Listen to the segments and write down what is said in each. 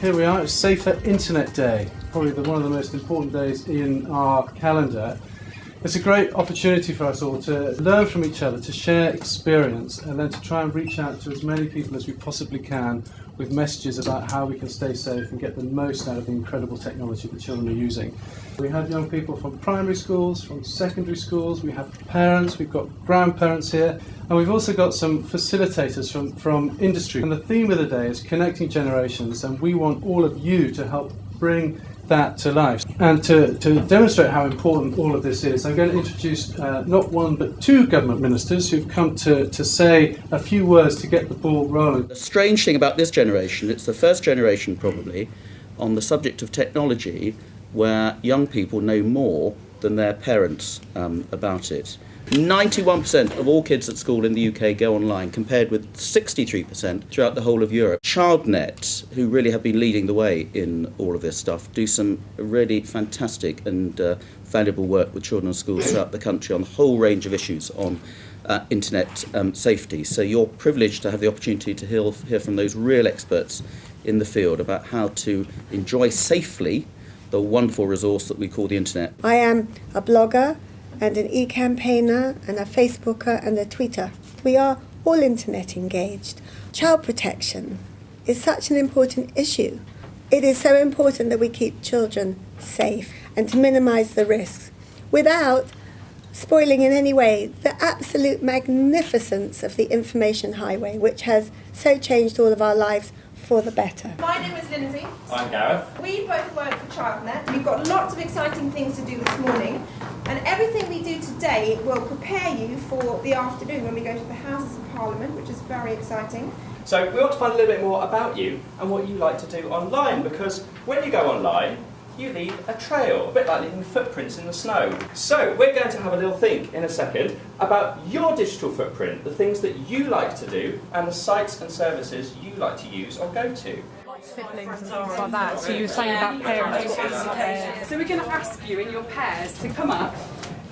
Here we are, it's Safer Internet Day, probably one of the most important days in our calendar. It's a great opportunity for us all to learn from each other, to share experience, and then to try and reach out to as many people as we possibly can with messages about how we can stay safe and get the most out of the incredible technology that children are using. We had young people from primary schools, from secondary schools, we have parents, we've got grandparents here, and we've also got some facilitators from industry. And the theme of the day is connecting generations, and we want all of you to help bring that to life. And to demonstrate how important all of this is, I'm going to introduce not one but two government ministers who've come to say a few words to get the ball rolling. The strange thing about this generation, it's the first generation probably on the subject of technology where young people know more than their parents about it. 91% of all kids at school in the UK go online, compared with 63% throughout the whole of Europe. ChildNet, who really have been leading the way in all of this stuff, do some really fantastic and valuable work with children in schools throughout the country on a whole range of issues on internet safety. So you're privileged to have the opportunity to hear from those real experts in the field about how to enjoy safely the wonderful resource that we call the internet. I am a blogger and an e-campaigner and a Facebooker and a tweeter. We are all internet engaged. Child protection is such an important issue. It is so important that we keep children safe and to minimise the risks without spoiling in any way the absolute magnificence of the information highway, which has so changed all of our lives for the better. My name is Lindsay. I'm Gareth. We both work for ChildNet. We've got lots of exciting things to do this morning, and everything we do today will prepare you for the afternoon when we go to the Houses of Parliament, which is very exciting. So we want to find a little bit more about you and what you like to do online, because when you go online, you leave a trail, a bit like leaving footprints in the snow. So we're going to have a little think in a second about your digital footprint, the things that you like to do, and the sites and services you like to use or go to. Siblings and things like that. So you were saying about parents. So we're going to ask you in your pairs to come up,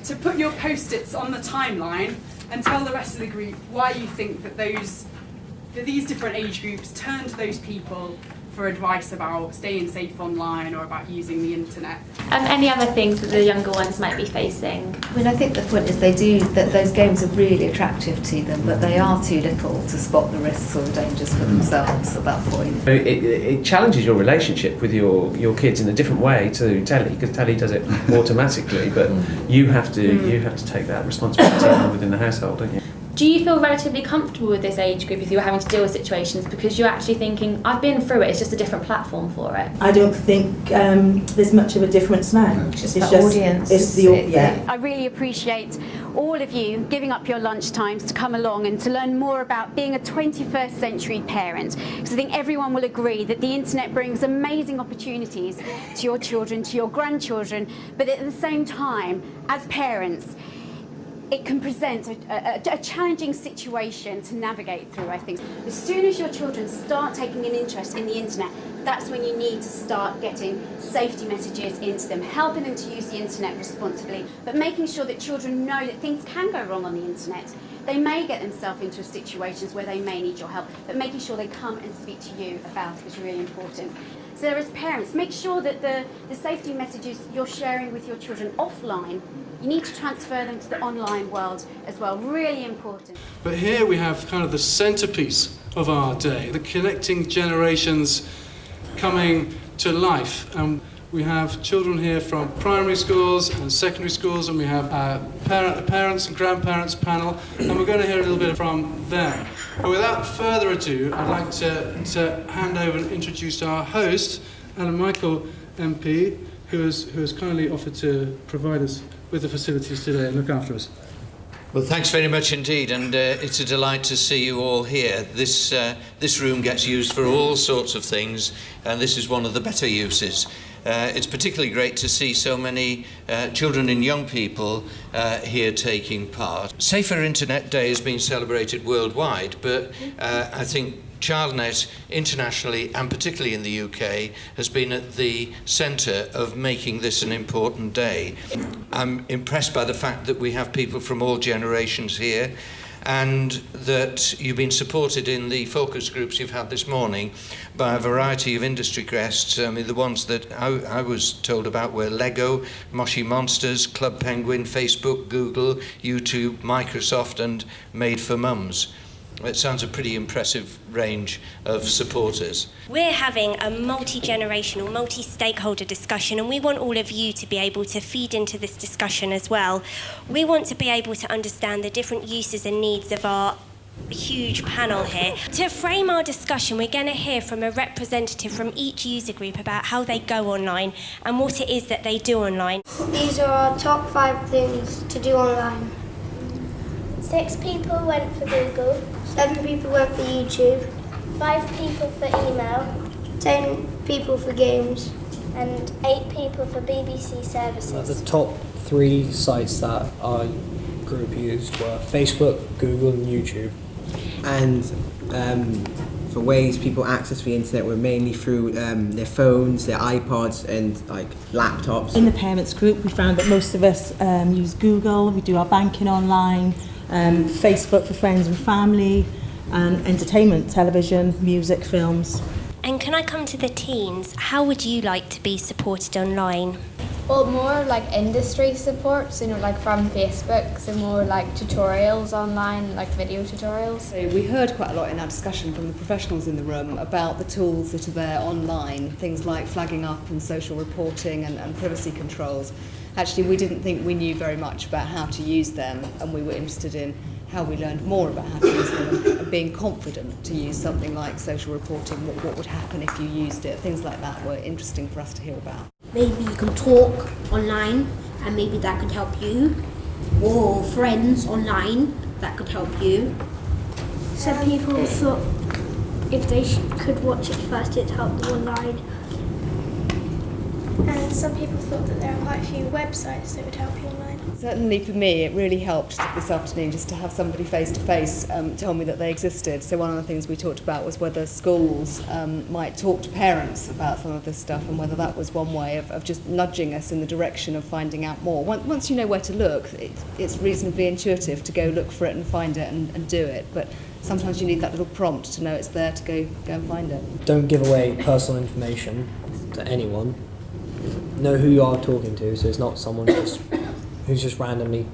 to put your post-its on the timeline and tell the rest of the group why you think that these different age groups turn to those people for advice about staying safe online or about using the internet. Any other things that the younger ones might be facing? I mean, I think the point is that those games are really attractive to them, but they are too little to spot the risks or the dangers for themselves at that point. It challenges your relationship with your kids in a different way to telly, because telly does it automatically, but you have to take that responsibility within the household, don't you? Do you feel relatively comfortable with this age group if you're having to deal with situations because you're actually thinking, I've been through it, it's just a different platform for it? I don't think there's much of a difference now. It's the audience. I really appreciate all of you giving up your lunch times to come along and to learn more about being a 21st century parent. Because I think everyone will agree that the internet brings amazing opportunities to your children, to your grandchildren, but at the same time, as parents, it can present a challenging situation to navigate through, I think. As soon as your children start taking an interest in the internet, that's when you need to start getting safety messages into them, helping them to use the internet responsibly, but making sure that children know that things can go wrong on the internet. They may get themselves into situations where they may need your help, but making sure they come and speak to you about it is really important. So as parents, make sure that the safety messages you're sharing with your children offline, you need to transfer them to the online world as well, really important. But here we have kind of the centrepiece of our day, the connecting generations coming to life. And we have children here from primary schools and secondary schools, and we have a parents and grandparents panel, and we're going to hear a little bit from them. But without further ado, I'd like to hand over and introduce our host, Alan Michael MP, who has kindly offered to provide us with the facilities today and look after us. Well, thanks very much indeed, and it's a delight to see you all here. This room gets used for all sorts of things, and this is one of the better uses. It's particularly great to see so many children and young people here taking part. Safer Internet Day has been celebrated worldwide, but I think ChildNet internationally and particularly in the UK has been at the centre of making this an important day. I'm impressed by the fact that we have people from all generations here. and that you've been supported in the focus groups you've had this morning by a variety of industry guests. I mean, the ones that I was told about were Lego, Moshi Monsters, Club Penguin, Facebook, Google, YouTube, Microsoft, and Made for Mums. It sounds a pretty impressive range of supporters. We're having a multi-generational, multi-stakeholder discussion, and we want all of you to be able to feed into this discussion as well. We want to be able to understand the different uses and needs of our huge panel here. To frame our discussion, we're going to hear from a representative from each user group about how they go online and what it is that they do online. These are our top 5 things to do online. 6 people went for Google, 7 people went for YouTube, 5 people for email, 10 people for games, and 8 people for BBC services. The top 3 sites that our group used were Facebook, Google and YouTube. And for ways people access the internet were mainly through their phones, their iPods and like laptops. In the parents group we found that most of us use Google, we do our banking online, Facebook for friends and family, and entertainment, television, music, films. And can I come to the teens? How would you like to be supported online? Well, more like industry support, so like from Facebook, so more like tutorials online, like video tutorials. So we heard quite a lot in our discussion from the professionals in the room about the tools that are there online, things like flagging up and social reporting and privacy controls. Actually, we didn't think we knew very much about how to use them, and we were interested in how we learned more about how to use them and being confident to use something like social reporting, what would happen if you used it, things like that were interesting for us to hear about. Maybe you can talk online and maybe that could help you, or friends online that could help you. Some people thought if they could watch it first it'd help them online. And some people thought that there are quite a few websites that would help you online. Certainly for me, it really helped this afternoon just to have somebody face-to-face tell me that they existed. So one of the things we talked about was whether schools might talk to parents about some of this stuff, and whether that was one way of just nudging us in the direction of finding out more. Once you know where to look, it's reasonably intuitive to go look for it and find it and do it. But sometimes you need that little prompt to know it's there to go and find it. Don't give away personal information to anyone. Know who you are talking to, so it's not someone who's just randomly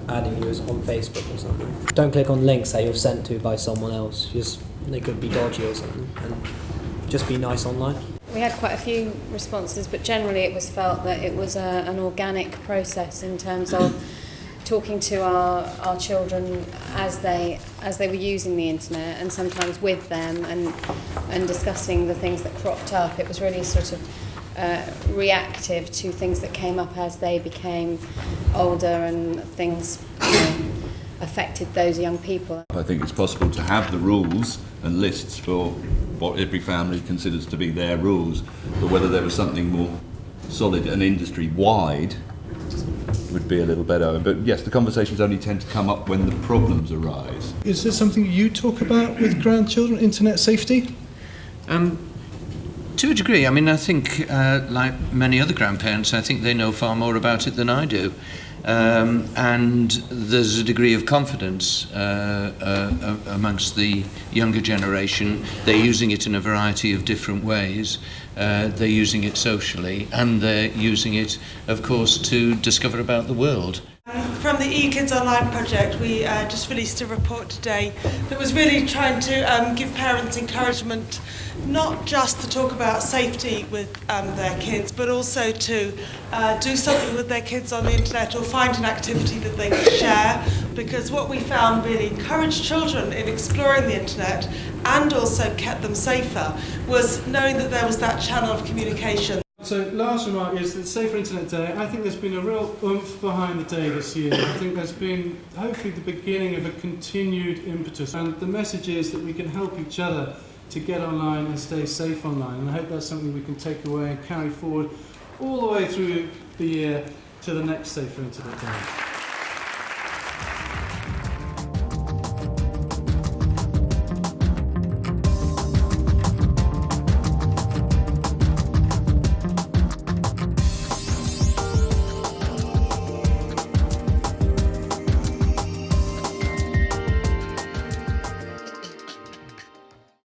adding you on Facebook or something. Don't click on links that you're sent to by someone else. They could be dodgy or something. And just be nice online. We had quite a few responses, but generally it was felt that it was an organic process in terms of talking to our children as they were using the internet, and sometimes with them and discussing the things that cropped up. It was really sort of reactive to things that came up as they became older and things affected those young people. I think it's possible to have the rules and lists for what every family considers to be their rules, but whether there was something more solid and industry-wide would be a little better. But yes, the conversations only tend to come up when the problems arise. Is this something you talk about with grandchildren, internet safety? To a degree. I mean, I think, like many other grandparents, I think they know far more about it than I do. And there's a degree of confidence amongst the younger generation. They're using it in a variety of different ways. They're using it socially, and they're using it, of course, to discover about the world. From the eKids Online project, we just released a report today that was really trying to give parents encouragement not just to talk about safety with their kids, but also to do something with their kids on the internet or find an activity that they could share, because what we found really encouraged children in exploring the internet and also kept them safer was knowing that there was that channel of communication. So last remark is that Safer Internet Day, I think there's been a real oomph behind the day this year. I think there's been hopefully the beginning of a continued impetus, and the message is that we can help each other to get online and stay safe online, and I hope that's something we can take away and carry forward all the way through the year to the next Safer Internet Day.